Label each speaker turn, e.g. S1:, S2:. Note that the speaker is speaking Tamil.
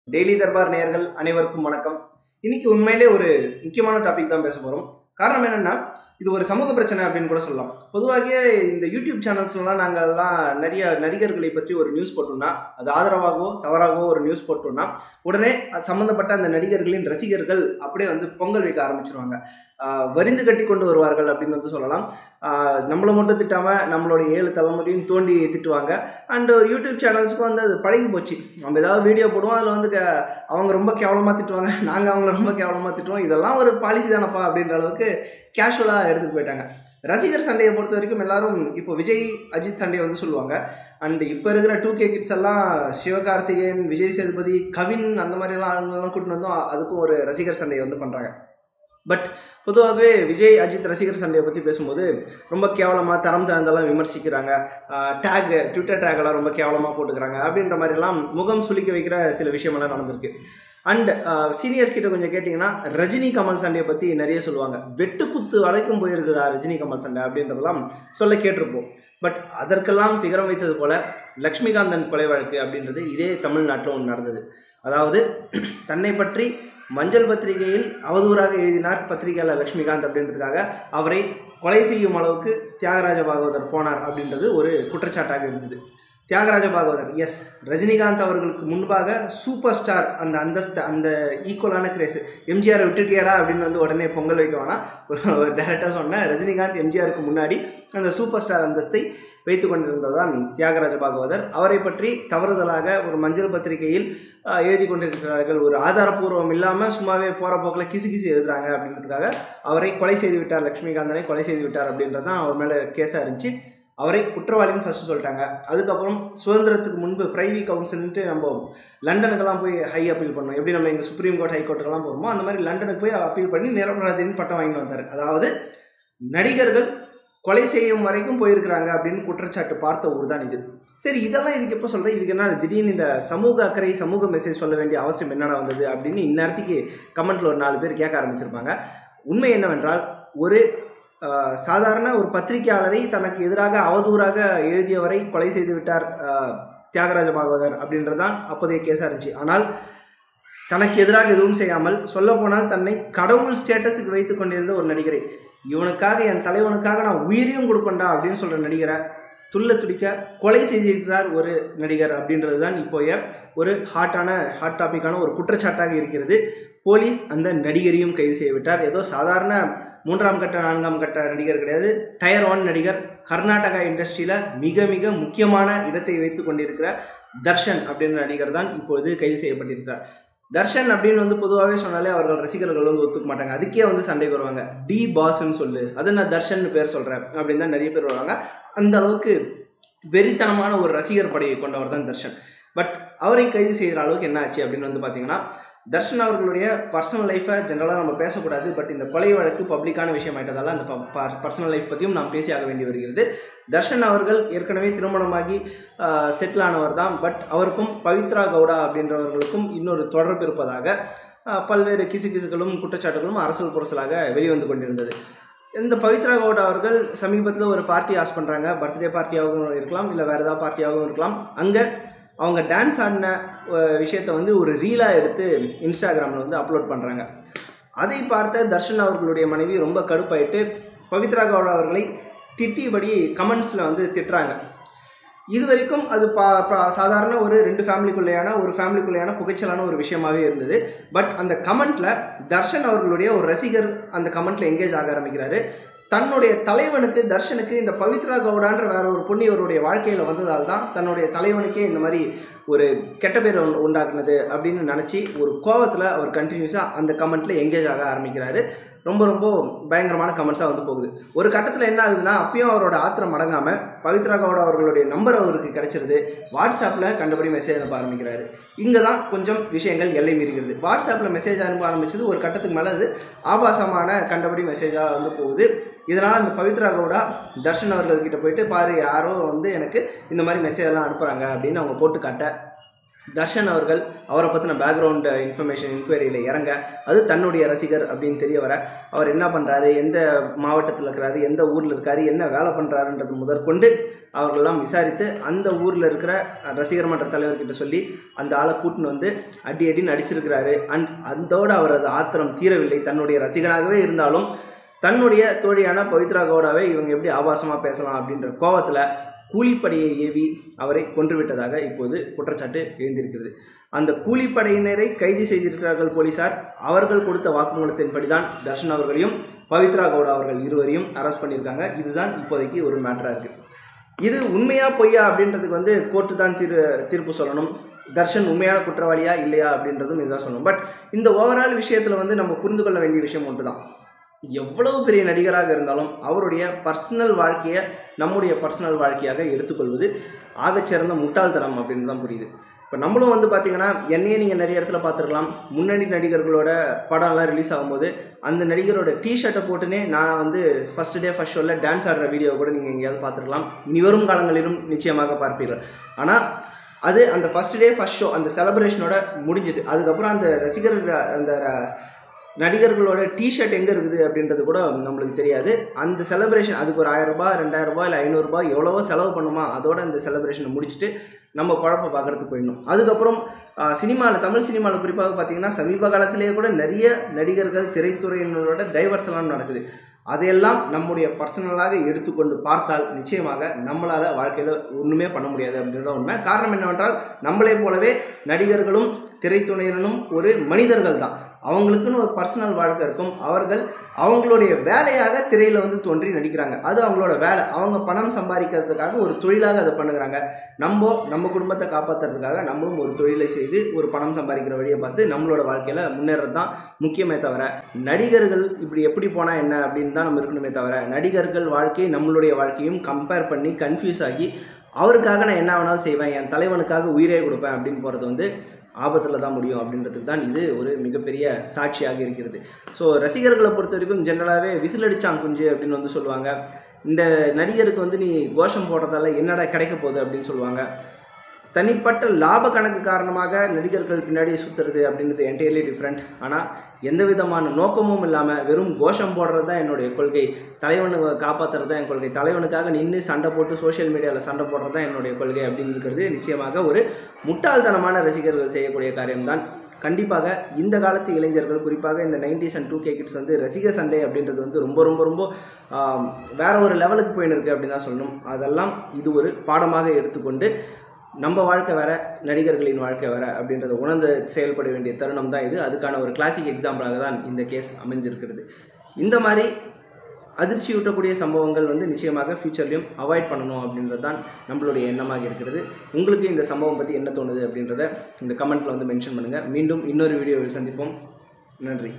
S1: டெய்லி தர்பார் நேயர்கள் அனைவருக்கும் வணக்கம். இன்னைக்கு உண்மையிலே ஒரு முக்கியமான டாபிக் தான் பேச போறோம். காரணம் என்னன்னா, இது ஒரு சமூக பிரச்சனை அப்படின்னு கூட சொல்லலாம். பொதுவாகவே இந்த யூடியூப் சேனல்ஸ்லாம் நாங்கள்லாம் நிறைய நடிகர்களை பற்றி ஒரு நியூஸ் போட்டோம்னா, அது ஆதரவாகவோ தவறாகவோ ஒரு நியூஸ் போட்டோம்னா, உடனே அது சம்பந்தப்பட்ட அந்த நடிகர்களின் ரசிகர்கள் அப்படியே வந்து பொங்கல் வைக்க ஆரம்பிச்சிருவாங்க. வரிந்து கட்டி கொண்டு வருவார்கள் அப்படின்னு வந்து சொல்லலாம். நம்மளை மட்டும் திட்டாம நம்மளுடைய 7 தலைமுறையும் தோண்டி திட்டுவாங்க. அண்ட் யூடியூப் சேனல்ஸுக்கும் வந்து அது பழகி போச்சு. நம்ம ஏதாவது வீடியோ போடுவோம், அதில் வந்து அவங்க ரொம்ப கேவலமாக திட்டுவாங்க, நாங்கள் அவங்கள ரொம்ப கேவலமாக திட்டுவோம். இதெல்லாம் ஒரு பாலிசி தானப்பா அப்படின்ற அளவுக்கு கேஷுவலாக எடுத்துகிட்டு போயிட்டாங்க. ரசிகர் சண்டையை பொறுத்த வரைக்கும் எல்லாரும் இப்போ விஜய் அஜித் சண்டையை வந்து சொல்லுவாங்க. அண்ட் இப்போ இருக்கிற 2K கிட்ஸ் எல்லாம் சிவகார்த்திகேயன், விஜய் சேதுபதி, கவின் அந்த மாதிரிலாம் ஆளுங்கெல்லாம் கூட்டிட்டு வந்தோம், அதுக்கும் ஒரு ரசிகர் சண்டையை வந்து பண்ணுறாங்க. பட் பொதுவாகவே விஜய் அஜித் ரசிகர் சண்டையை பற்றி பேசும்போது ரொம்ப கேவலமாக தரம் தாழ்ந்தெல்லாம் விமர்சிக்கிறாங்க. ட்விட்டர் டேக்கெல்லாம் ரொம்ப கேவலமாக போட்டுக்கிறாங்க அப்படின்ற மாதிரிலாம் முகம் சுளிக்க வைக்கிற சில விஷயமெல்லாம் நடந்திருக்கு. அண்ட் சீனியர்ஸ் கிட்ட கொஞ்சம் கேட்டிங்கன்னா ரஜினி கமல் சண்டையை பற்றி நிறைய சொல்லுவாங்க. வெட்டு குத்து வரைக்கும் போயிருக்கிறா ரஜினி கமல் சண்டை அப்படின்றதெல்லாம் சொல்ல கேட்டிருப்போம். பட் அதற்கெல்லாம் சிகரம் வைத்தது போல லக்ஷ்மிகாந்தன் கொலை வழக்கு அப்படின்றது இதே தமிழ்நாட்டில் ஒன்று நடந்தது. அதாவது தன்னை பற்றி மஞ்சள் பத்திரிகையில் அவதூறாக எழுதினார் பத்திரிகையாளர் லக்ஷ்மிகாந்த் அப்படின்றதுக்காக அவரை கொலை செய்யும் அளவுக்கு தியாகராஜ பாகவதர் போனார் அப்படின்றது ஒரு குற்றச்சாட்டாக இருந்தது. தியாகராஜ பாகவதர் எஸ், ரஜினிகாந்த் அவர்களுக்கு முன்பாக சூப்பர் ஸ்டார் அந்த அந்தஸ்து, அந்த ஈக்குவலான கிரேஸ், எம்ஜிஆரை விட்டுட்டியாடா அப்படின்னு வந்து உடனே பொங்கல் வைக்க வேணாம். ஒரு டேரக்டாக சொன்னேன், ரஜினிகாந்த் எம்ஜிஆருக்கு முன்னாடி அந்த சூப்பர் ஸ்டார் அந்தஸ்தை வைத்து கொண்டிருந்ததுதான் தியாகராஜ பாகவதர். அவரை பற்றி தவறுதலாக ஒரு மஞ்சள் பத்திரிகையில் எழுதி கொண்டிருக்கிறார்கள். ஒரு ஆதாரப்பூர்வம் இல்லாமல் சும்மாவே போகிற போக்கில் கிசு எழுதுறாங்க அப்படின்றதுக்காக அவரை கொலை செய்து விட்டார், லக்ஷ்மிகாந்தனை கொலை செய்து விட்டார் அப்படின்றது தான் அவர் மேலே கேஸாக இருந்துச்சு. அவரை குற்றவாளின்னு ஃபர்ஸ்ட் சொல்லிட்டாங்க. அதுக்கப்புறம் சுதந்திரத்துக்கு முன்பு பிரைவி கவுன்சில்ன்ட்டு நம்ம லண்டனுக்கெல்லாம் போய் ஹை அப்பீல் பண்ணோம். எப்படி நம்ம எங்கள் சுப்ரீம் கோர்ட் ஹைகோர்ட்டுக்கெல்லாம் போகிறோமோ அந்த மாதிரி லண்டனுக்கு போய் அப்பீல் பண்ணி நிரபராதின்னு பட்டம் வாங்கிட்டு வந்தார். அதாவது நடிகர்கள் கொலை செய்யும் வரைக்கும் போயிருக்கிறாங்க அப்படின்னு குற்றச்சாட்டு பார்த்த ஊர் தான் இது. சரி, இதெல்லாம் இதுக்கு எப்போ சொல்கிறேன், இதுக்கு என்ன திடீர்னு இந்த சமூக அக்கறை சமூக மெசேஜ் சொல்ல வேண்டிய அவசியம் என்னடா வந்தது அப்படின்னு இந்நேரத்துக்கு கமெண்ட்டில் ஒரு 4 பேர் கேட்க ஆரம்பிச்சிருப்பாங்க. உண்மை என்னவென்றால், ஒரு சாதாரண ஒரு பத்திரிகையாளரை தனக்கு எதிராக அவதூறாக எழுதியவரை கொலை செய்து விட்டார் தியாகராஜ பாகவதர் அப்படின்றதான் அப்போதைய கேஸாக இருந்துச்சு. ஆனால் தனக்கு எதிராக எதுவும் செய்யாமல், சொல்ல போனால் தன்னை கடவுள் ஸ்டேட்டஸுக்கு வைத்து கொண்டிருந்த ஒரு நடிகரை, இவனுக்காக என் தலைவனுக்காக நான் உயிரையும் கொடுப்பேன்டா அப்படின்னு சொல்கிற நடிகரை துள்ள துடிக்க கொலை செய்திருக்கிறார் ஒரு நடிகர் அப்படின்றது தான் இப்போய ஒரு ஹாட் டாபிக்கான ஒரு குற்றச்சாட்டாக இருக்கிறது. போலீஸ் அந்த நடிகரையும் கைது செய்துவிட்டார். ஏதோ சாதாரண 3ஆம் கட்ட 4ஆம் கட்ட நடிகர் கிடையாது, டயர் 1 நடிகர். கர்நாடகா இண்டஸ்ட்ரியில் மிக மிக முக்கியமான இடத்தை வைத்து கொண்டிருக்கிற தர்ஷன் அப்படின்ற நடிகர் தான் இப்போது கைது செய்யப்பட்டிருக்கிறார். தர்ஷன் அப்படின்னு வந்து பொதுவாகவே சொன்னாலே அவர்கள் ரசிகர்கள் வந்து ஒத்துக்க மாட்டாங்க. அதுக்கே வந்து சண்டைக்கு வருவாங்க. டி பாஸ்ன்னு சொல்லு, அதை நான் தர்ஷன் பேர் சொல்கிறேன் அப்படின்னு தான் நிறைய பேர் வருவாங்க. அந்த அளவுக்கு வெறித்தனமான ஒரு ரசிகர் படையை கொண்டவர் தான் தர்ஷன். பட் அவரை கைது செய்கிற அளவுக்கு என்ன ஆச்சு அப்படின்னு வந்து பார்த்தீங்கன்னா, தர்ஷன் அவர்களுடைய பர்சனல் லைஃப்பை ஜென்ரலாக நம்ம பேசக்கூடாது. பட் இந்த கொலை வழக்கு பப்ளிக்கான விஷயம் ஆயிட்டதால அந்த பர்சனல் லைஃப் பற்றியும் நாம் பேசி ஆக வேண்டி வருகிறது. தர்ஷன் அவர்கள் ஏற்கனவே திருமணமாகி செட்டில் ஆனவர் தான். பட் அவருக்கும் பவித்ரா கவுடா அப்படின்றவர்களுக்கும் இன்னொரு தொடர்பு இருப்பதாக பல்வேறு கிசுகளும் குற்றச்சாட்டுகளும் அரசல் புரசலாக வெளிவந்து கொண்டிருந்தது. இந்த பவித்ரா கவுடா அவர்கள் சமீபத்தில் ஒரு பார்ட்டி ஆஸ் பண்ணுறாங்க. பர்த்டே பார்ட்டியாகவும் இருக்கலாம், இல்லை வேறு ஏதாவது பார்ட்டியாகவும் இருக்கலாம். அங்கே அவங்க டான்ஸ் ஆடின விஷயத்தை வந்து ஒரு ரீலாக எடுத்து இன்ஸ்டாகிராமில் வந்து அப்லோட் பண்ணுறாங்க. அதை பார்த்த தர்ஷன் அவர்களுடைய மனைவி ரொம்ப கடுப்பாயிட்டு பவித்ரா கவுடா அவர்களை திட்டியபடி கமெண்ட்ஸில் வந்து திட்டுறாங்க. இது வரைக்கும் அது சாதாரண ஒரு 2 ஃபேமிலிக்குள்ளேயான புகைச்சலான ஒரு விஷயமாகவே இருந்தது. பட் அந்த கமெண்ட்டில் தர்ஷன் அவர்களுடைய ஒரு ரசிகர் அந்த கமெண்ட்டில் எங்கேஜ் ஆக ஆரம்பிக்கிறாரு. தன்னுடைய தலைவனுக்கு, தர்ஷனுக்கு இந்த பவித்ரா கவுடான்ற வேற ஒரு பொண்ணு இவருடைய வாழ்க்கையில் வந்ததால் தான் தன்னுடைய தலைவனுக்கே இந்த மாதிரி ஒரு கெட்ட பேர் உண்டாக்குனது அப்படின்னு நினச்சி ஒரு கோவத்தில் அவர் கண்டினியூஸாக அந்த கமெண்ட்டில் எங்கேஜ் ஆக ஆரம்பிக்கிறாரு. ரொம்ப ரொம்ப பயங்கரமான கமெண்ட்ஸாக வந்து போகுது. ஒரு கட்டத்தில் என்ன ஆகுதுன்னா, அப்பயும் அவரோட ஆத்திரம் அடங்காமல் பவித்ரா கவுடா அவர்களுடைய நம்பர் அவருக்கு கிடைச்சிருது. வாட்ஸ்அப்பில் கண்டபடி மெசேஜ் அனுப்ப ஆரம்பிக்கிறாரு. இங்கே தான் கொஞ்சம் விஷயங்கள் எல்லை மீறுகிறது. வாட்ஸ்அப்பில் மெசேஜ் அனுப்ப ஆரம்பிச்சது ஒரு கட்டத்துக்கு மேலே அது ஆபாசமான கண்டபடி மெசேஜாக வந்து போகுது. இதனால் அந்த பவித்ரா கவுடா தர்ஷன் அவர்கள்கிட்ட போயிட்டு, பாரு யாரோ வந்து எனக்கு இந்த மாதிரி மெசேஜெல்லாம் அனுப்புகிறாங்க அப்படின்னு அவங்க போட்டு காட்ட, தர்ஷன் அவர்கள் அவரை பற்றின பேக்ரவுண்ட் இன்ஃபர்மேஷன் இன்கொயரியில் இறங்க, அது தன்னுடைய ரசிகர் அப்படின்னு தெரிய வர, அவர் என்ன பண்ணுறாரு, எந்த மாவட்டத்தில் இருக்கிறாரு, எந்த ஊரில் இருக்காரு, என்ன வேலை பண்ணுறாருன்றது முதற்கொண்டு அவர்களெல்லாம் விசாரித்து அந்த ஊரில் இருக்கிற ரசிகர் மன்ற தலைவர்கிட்ட சொல்லி அந்த ஆளை கூட்டின்னு வந்து அடின்னு அடிச்சிருக்கிறாரு. அதோடு அவரது ஆத்திரம் தீரவில்லை. தன்னுடைய ரசிகனாகவே இருந்தாலும் தன்னுடைய தோழியான பவித்ரா கவுடாவை இவங்க எப்படி ஆபாசமாக பேசலாம் அப்படின்ற கோபத்தில் கூலிப்படையை ஏவி அவரை கொன்றுவிட்டதாக இப்போது குற்றச்சாட்டு எழுந்திருக்கிறது. அந்த கூலிப்படையினரை கைது செய்திருக்கிறார்கள் போலீசார். அவர்கள் கொடுத்த வாக்குமூலத்தின்படி தான் தர்ஷன் அவர்களையும் பவித்ரா கவுடா அவர்கள் இருவரையும் அரெஸ்ட் பண்ணியிருக்காங்க. இதுதான் இப்போதைக்கு ஒரு மேட்டராக இருக்குது. இது உண்மையா பொய்யா அப்படின்றதுக்கு கோர்ட்டு தான் தீர்ப்பு சொல்லணும். தர்ஷன் உண்மையான குற்றவாளியா இல்லையா அப்படின்றதும் இதுதான் சொல்லணும். பட் இந்த ஓவரால் விஷயத்தில் நம்ம புரிந்து கொள்ள வேண்டிய விஷயம் ஒன்று தான். எவ்வளவு பெரிய நடிகராக இருந்தாலும் அவருடைய பர்சனல் வாழ்க்கையை நம்முடைய பர்சனல் வாழ்க்கையாக எடுத்துக்கொள்வது ஆகச்சிறந்த முட்டாள்தனம் அப்படின்னு தான் புரியுது. இப்போ நம்மளும் பார்த்தீங்கன்னா என்னையே நீங்கள் நிறைய இடத்துல பார்த்துருக்கலாம். முன்னணி நடிகர்களோட படம்லாம் ரிலீஸ் ஆகும்போது அந்த நடிகரோட டிஷர்ட்டை போட்டுனே நான் ஃபர்ஸ்ட் டே ஃபர்ஸ்ட் ஷோவில் டான்ஸ் ஆடுற வீடியோ கூட நீங்கள் எங்கேயாவது பார்த்துருக்கலாம். இனி வரும் காலங்களிலும் நிச்சயமாக பார்ப்பீர்கள். ஆனால் அது அந்த ஃபர்ஸ்ட் டே ஃபர்ஸ்ட் ஷோ அந்த செலிப்ரேஷனோட முடிஞ்சுது. அதுக்கப்புறம் அந்த அந்த நடிகர்களோட டிஷர்ட் எங்கே இருக்குது அப்படின்றது கூட நம்மளுக்கு தெரியாது. அந்த செலிப்ரேஷன் அதுக்கு ஒரு 1000 ரூபாய் 2000 ரூபாய் இல்லை 500 ரூபாய் எவ்வளவோ செலவு பண்ணுமா, அதோட அந்த செலிப்ரேஷனை முடிச்சுட்டு நம்ம குழப்ப பார்க்கறதுக்கு போயிடணும். அதுக்கப்புறம் சினிமாவில் தமிழ் சினிமாவில் குறிப்பாக பார்த்தீங்கன்னா சமீப காலத்திலேயே கூட நிறைய நடிகர்கள் திரைத்துறையினரோட டைவர்ஸ் எல்லாம் நடக்குது. அதையெல்லாம் நம்முடைய பர்சனலாக எடுத்துக்கொண்டு பார்த்தால் நிச்சயமாக நம்மளால் வாழ்க்கையில் ஒன்றுமே பண்ண முடியாது அப்படின்றத உண்மை. காரணம் என்னவென்றால் நம்மளே போலவே நடிகர்களும் திரைத்துறையினரும் ஒரு மனிதர்கள் தான். அவங்களுக்குன்னு ஒரு பர்சனல் வாழ்க்கை இருக்கும். அவர்கள் அவங்களுடைய வேலையாக திரையில் தோன்றி நடிக்கிறாங்க. அது அவங்களோட வேலை. அவங்க பணம் சம்பாதிக்கிறதுக்காக ஒரு தொழிலாக அதை பண்ணுறாங்க. நம்ம குடும்பத்தை காப்பாற்றுறதுக்காக நம்மளும் ஒரு தொழிலை செய்து ஒரு பணம் சம்பாதிக்கிற வழியை பார்த்து நம்மளோட வாழ்க்கையில் முன்னேறது தான் முக்கியமே தவிர நடிகர்கள் இப்படி எப்படி போனால் என்ன அப்படின்னு தான் நம்ம இருக்கணுமே தவிர நடிகர்கள் வாழ்க்கையை நம்மளுடைய வாழ்க்கையும் கம்பேர் பண்ணி கன்ஃபியூஸ் ஆகி அவருக்காக நான் என்ன வேணாலும் செய்வேன், என் தலைவனுக்காக உயிரே கொடுப்பேன் அப்படின்னு போகிறது ஆபத்தில் தான் முடியும் அப்படின்றதுக்கு தான் இது ஒரு மிகப்பெரிய சாட்சியாக இருக்கிறது. ஸோ ரசிகர்களை பொறுத்த வரைக்கும் ஜென்ரலாகவே விசிலடிச்சான் குஞ்சு அப்படின்னு சொல்லுவாங்க. இந்த நடிகருக்கு நீ கோஷம் போடுறதால என்னடா கிடைக்க போகுது அப்படின்னு சொல்லுவாங்க. தனிப்பட்ட லாப கணக்கு காரணமாக நடிகர்கள் பின்னாடி சுற்றுறது அப்படின்றது என்டையர்லி டிஃப்ரெண்ட். ஆனால் எந்த விதமான நோக்கமும் இல்லாமல் வெறும் கோஷம் போடுறது தான் என்னுடைய கொள்கை, தலைவனுக்கு காப்பாற்றுறது தான் என் கொள்கை, தலைவனுக்காக நின்று சண்டை போட்டு சோஷியல் மீடியாவில் சண்டை போடுறது தான் என்னுடைய கொள்கை அப்படின்னு இருக்கிறது நிச்சயமாக ஒரு முட்டாள்தனமான ரசிகர்கள் செய்யக்கூடிய காரியம்தான். கண்டிப்பாக இந்த காலத்து இளைஞர்கள் குறிப்பாக இந்த 90s and 2K கிட்ஸ் ரசிகர் சண்டை அப்படின்றது ரொம்ப ரொம்ப ரொம்ப வேற ஒரு லெவலுக்கு போயின்னு இருக்குது அப்படின்னு தான் சொல்லணும். அதெல்லாம் இது ஒரு பாடமாக எடுத்துக்கொண்டு நம்ம வாழ்க்கை வேற நடிகர்களின் வாழ்க்கை வேற அப்படின்றத உணர்ந்து செயல்பட வேண்டிய தருணம் தான் இது. அதுக்கான ஒரு கிளாசிக் எக்ஸாம்பிளாக தான் இந்த கேஸ் அமைஞ்சிருக்கிறது. இந்த மாதிரி அதிர்ச்சியூட்டக்கூடிய சம்பவங்கள் நிச்சயமாக ஃபியூச்சர்லையும் அவாய்ட் பண்ணணும் அப்படின்றது தான் நம்மளுடைய எண்ணமாக இருக்கிறது. உங்களுக்கு இந்த சம்பவம் பற்றி என்ன தோணுது அப்படின்றத இந்த கமெண்ட்டில் மென்ஷன் பண்ணுங்கள். மீண்டும் இன்னொரு வீடியோவில் சந்திப்போம். நன்றி.